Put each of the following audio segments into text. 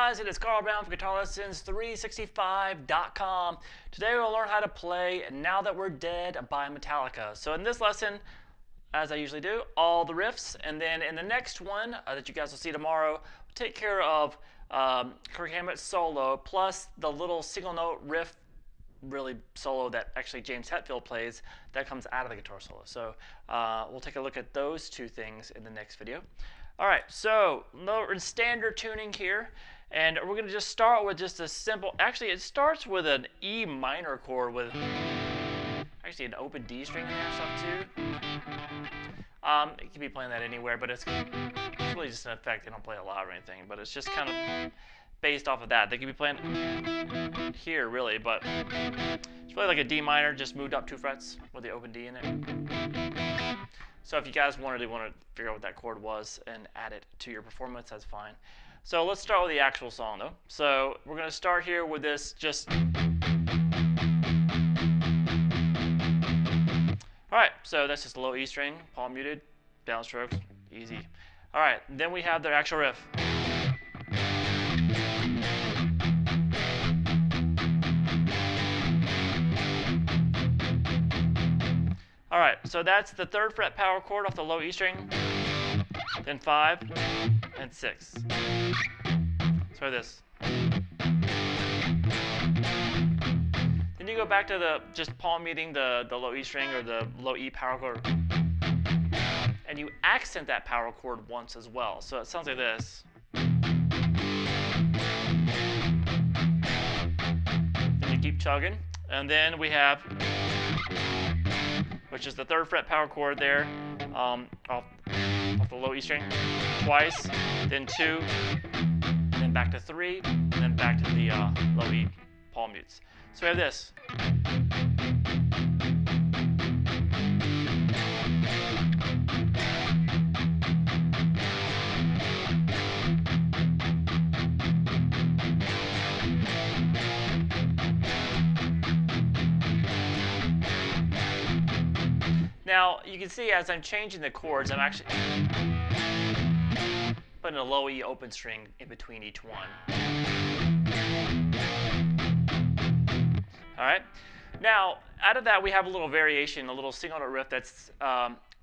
guys, it is Carl Brown from GuitarLessons365.com. Today we'll learn how to play Now That We're Dead by Metallica. So in this lesson, as I usually do, all the riffs, and then in the next one that you guys will see tomorrow, we'll take care of Kirk Hammett's solo, plus the little single note riff really solo that actually James Hetfield plays that comes out of the guitar solo. So we'll take a look at those two things in the next video. All right, so we're in standard tuning here, and we're going to just start with just a simple, actually it starts with an E minor chord with actually an open D string in there and stuff too. You can be playing that anywhere, but it's really just an effect. They don't play a lot or anything, but it's just kind of based off of that. They could be playing here really, but it's really like a D minor just moved up 2 frets with the open D in it. So if you guys want to figure out what that chord was and add it to your performance, that's fine. So let's start with the actual song though. So we're going to start here with this just... Alright, so that's just a low E string, palm muted, downstrokes, easy. Alright, then we have their actual riff. Alright, so that's the 3rd fret power chord off the low E string, then 5 and 6. So this. Then you go back to the just palm muting the low E string or the low E power chord, and you accent that power chord once as well. So it sounds like this. Then you keep chugging, and then we have, which is the 3rd fret power chord there, off the low E string, twice, then 2, and then back to 3, and then back to the low E palm mutes. So we have this. Now, you can see as I'm changing the chords, I'm actually putting a low E open string in between each one. All right. Now, out of that, we have a little variation, a little single note riff that's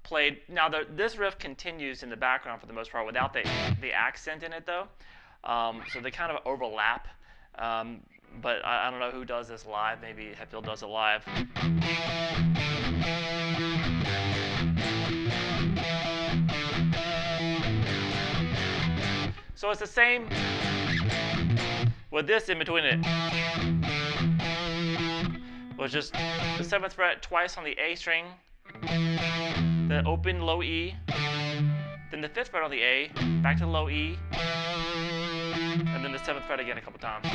played. Now, this riff continues in the background for the most part without the accent in it, though. So they kind of overlap. But I don't know who does this live. Maybe Hetfield does it live. So it's the same with this in between it. Well, just the 7th fret twice on the A string, the open low E, then the 5th fret on the A, back to low E, and then the 7th fret again a couple times.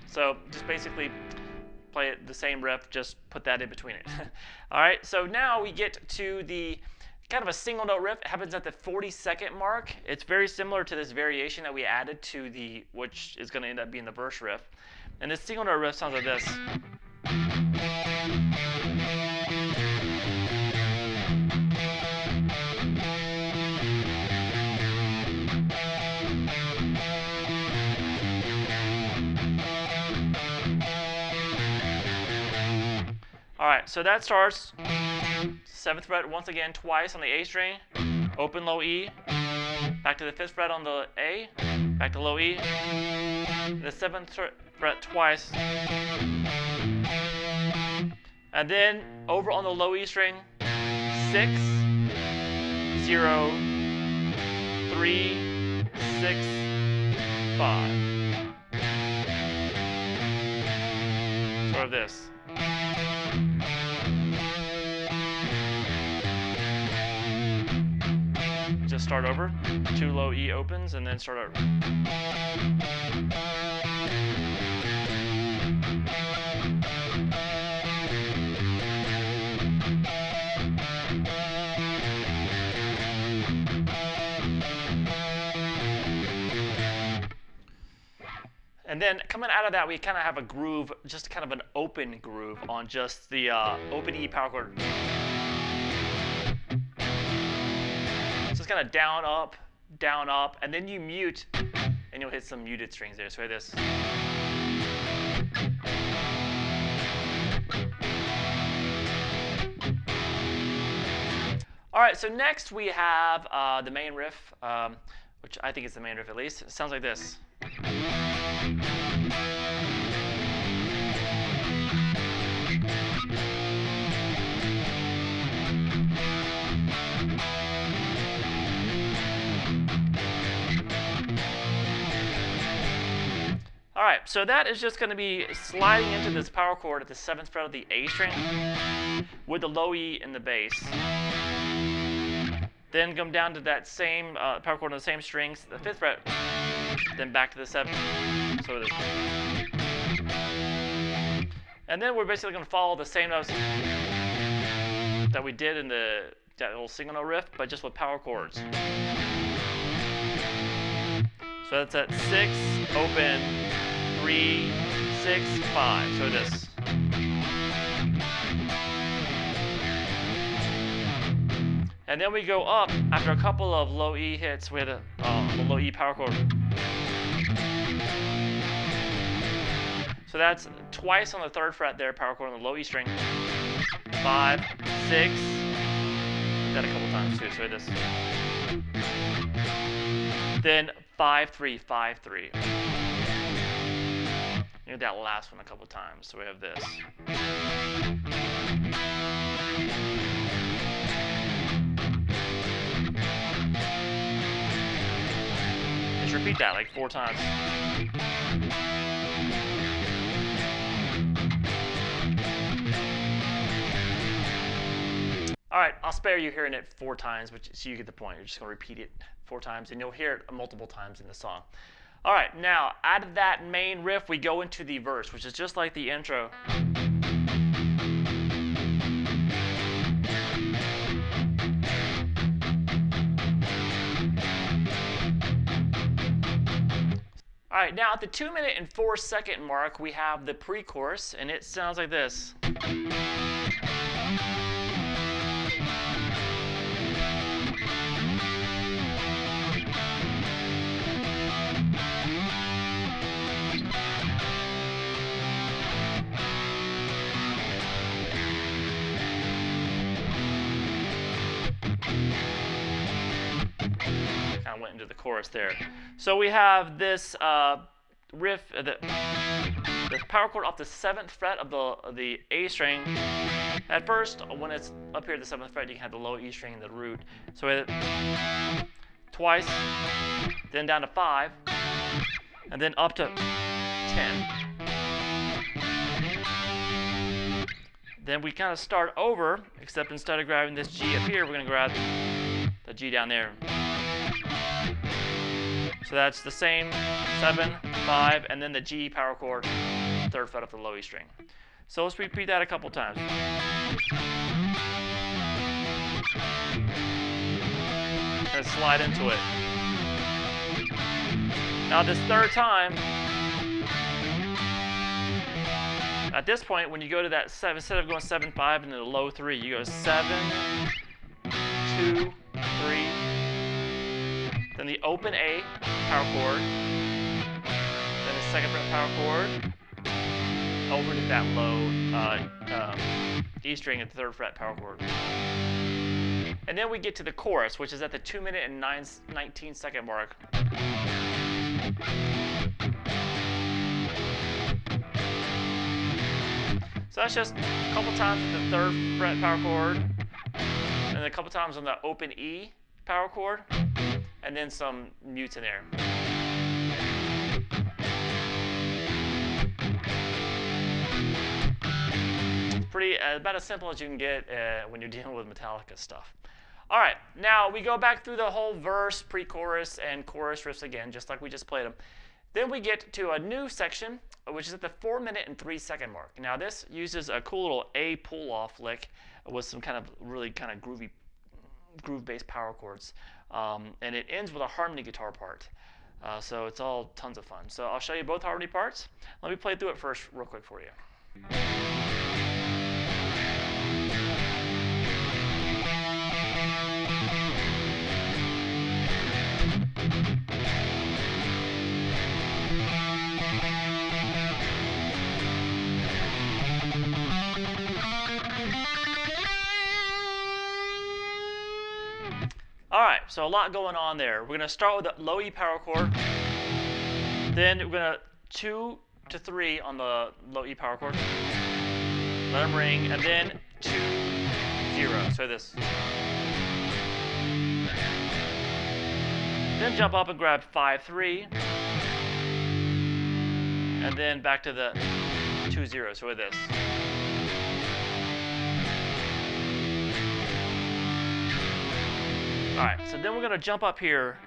So just basically play the same riff, just put that in between it. All right, so now we get to the kind of a single note riff. It happens at the 42nd mark. It's very similar to this variation that we added to the, which is going to end up being the verse riff. And this single note riff sounds like this. All right, so that starts 7th fret once again twice on the A string, open low E, back to the 5th fret on the A, back to low E, the 7th fret twice, and then over on the low E string, 6, 0, 3, 6, 5. Sort of this. Just start over, 2 low E opens, and then start over. And then coming out of that, we kind of have a groove, just kind of an open groove on just the open E power chord. So it's kind of down, up, and then you mute, and you'll hit some muted strings there. So this. All right, so next we have the main riff, which I think is the main riff at least. It sounds like this. All right, so that is just going to be sliding into this power chord at the 7th fret of the A string with the low E in the bass. Then come down to that same power chord on the same strings, the 5th fret, then back to the 7th. So this. And then we're basically going to follow the same notes that we did in that little single note riff, but just with power chords. So that's at 6, open, 3, 6, 5. So this. And then we go up after a couple of low E hits with a low E power chord. So that's twice on the 3rd fret there, power chord on the low E string. 5, 6. That a couple times too. So this. Then 5, 3, 5, 3. You need that last one a couple times. So we have this. Just repeat that like 4 times. All right, I'll spare you hearing it 4 times, but so you get the point. You're just going to repeat it 4 times, and you'll hear it multiple times in the song. All right, now out of that main riff, we go into the verse, which is just like the intro. All right, now at the 2-minute and 4-second mark, we have the pre-chorus, and it sounds like this. Kind of went into the chorus there. So we have this riff, the power chord off the 7th fret of the A string. At first, when it's up here at the 7th fret, you can have the low E string and the root. So we have twice, then down to 5, and then up to 10. Then we kind of start over, except instead of grabbing this G up here, we're going to grab the G down there. So that's the same 7, 5, and then the G power chord, 3rd fret of the low E string. So let's repeat that a couple times. And slide into it. Now this 3rd time, at this point, when you go to that 7, instead of going 7, 5, and then the low 3, you go 7, 2, 3, then the open A power chord, then the 2nd fret power chord, over to that low E string at the 3rd fret power chord. And then we get to the chorus, which is at the 2-minute and 19-second mark. So that's just a couple times with the 3rd fret power chord, and a couple times on the open E power chord, and then some mutes in there. Pretty about as simple as you can get when you're dealing with Metallica stuff. All right, now we go back through the whole verse, pre-chorus, and chorus riffs again, just like we just played them. Then we get to a new section, which is at the 4-minute and 3-second mark. Now this uses a cool little A pull-off lick with some kind of really kind of groovy groove-based power chords, and it ends with a harmony guitar part. So it's all tons of fun. So I'll show you both harmony parts. Let me play through it first real quick for you. Alright, so a lot going on there. We're going to start with the low E power chord. Then we're going to 2 to 3 on the low E power chord. Let them ring, and then 2, 0. So this. Then jump up and grab 5, 3. And then back to the 2, 0. So with this. Alright, so then we're going to jump up here.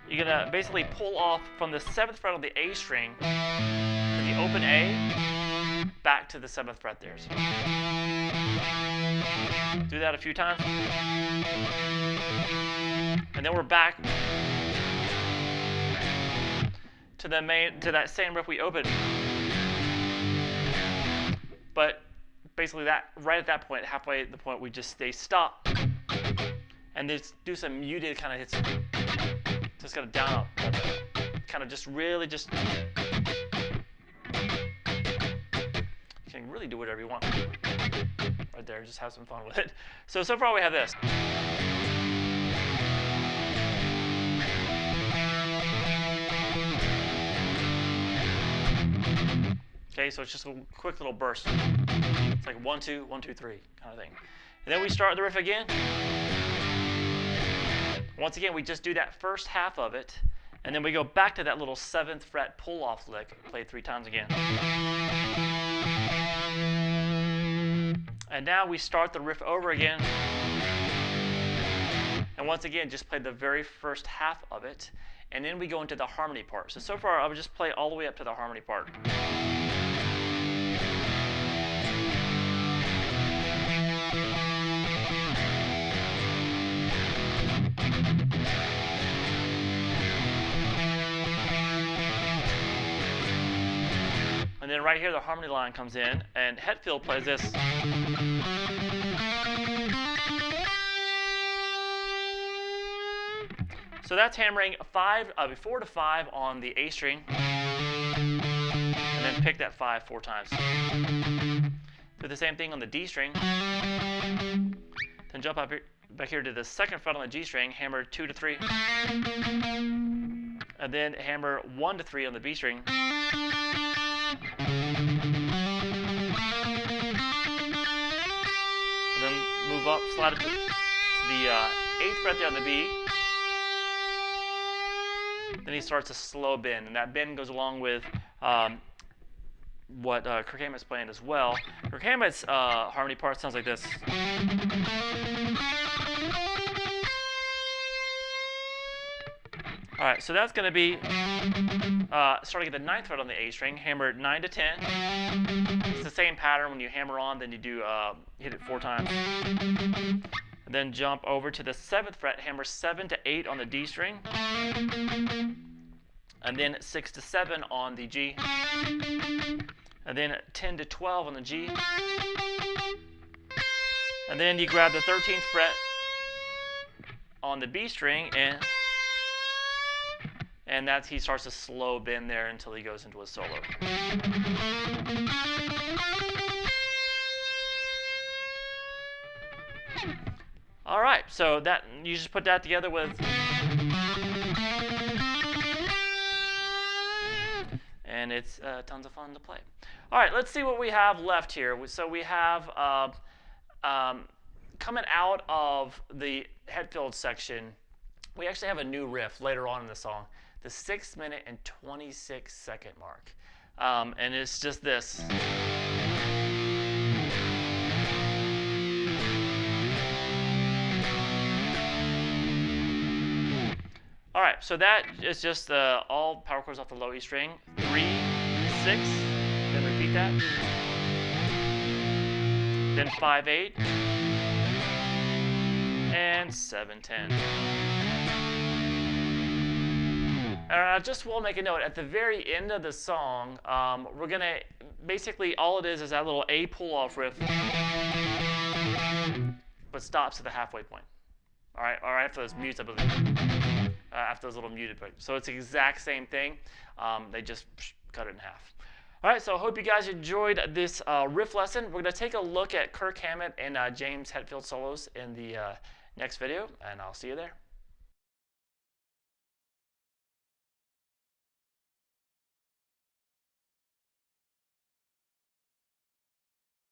You're going to basically pull off from the 7th fret of the A string to the open A, back to the 7th fret there. So do that a few times. And then we're back to that same riff we opened. But basically that right at that point, halfway at the point, we just stop and just do some muted kind of hits, just kind of down up, kind of just really just, you can really do whatever you want right there, just have some fun with it. So far we have this. Okay, so it's just a quick little burst. It's like 1, 2, 1, 2, 3 kind of thing. And then we start the riff again. Once again, we just do that first half of it, and then we go back to that little 7th fret pull-off lick, play 3 times again. And now we start the riff over again. And once again, just play the very first half of it, and then we go into the harmony part. So far, I would just play all the way up to the harmony part. And then right here, the harmony line comes in, and Hetfield plays this. So that's hammering 4 to 5 on the A string, and then pick that 5 4 times. Do the same thing on the D string. Then jump up here, back here to the 2nd fret on the G string, hammer 2 to 3, and then hammer 1 to 3 on the B string. And then move up, slide it to the 8th fret there on the B. Then he starts a slow bend, and that bend goes along with what Kirk Hammett's playing as well. Kirk Hammett's harmony part sounds like this. All right, so that's going to be starting at the 9th fret on the A string, hammer 9 to 10. It's the same pattern when you hammer on, then you do hit it 4 times. And then jump over to the 7th fret, hammer 7 to 8 on the D string. And then 6 to 7 on the G. And then 10 to 12 on the G. And then you grab the 13th fret on the B string, and that's, he starts a slow bend there until he goes into a solo. All right, so that you just put that together with, and it's tons of fun to play. All right, let's see what we have left here. So we have coming out of the Hetfield section, we actually have a new riff later on in the song, the 6-minute and 26-second mark, and it's just this. All right, so that is just all power chords off the low E string. 3, 6, then repeat that. Then 5, 8, and 7, 10. And I just will make a note, at the very end of the song, we're going to, basically all it is that little A pull-off riff, but stops at the halfway point. All right, after those mutes, I believe. After those little muted breaks. So it's the exact same thing. They just cut it in half. All right, so I hope you guys enjoyed this riff lesson. We're going to take a look at Kirk Hammett and James Hetfield solos in the next video, and I'll see you there.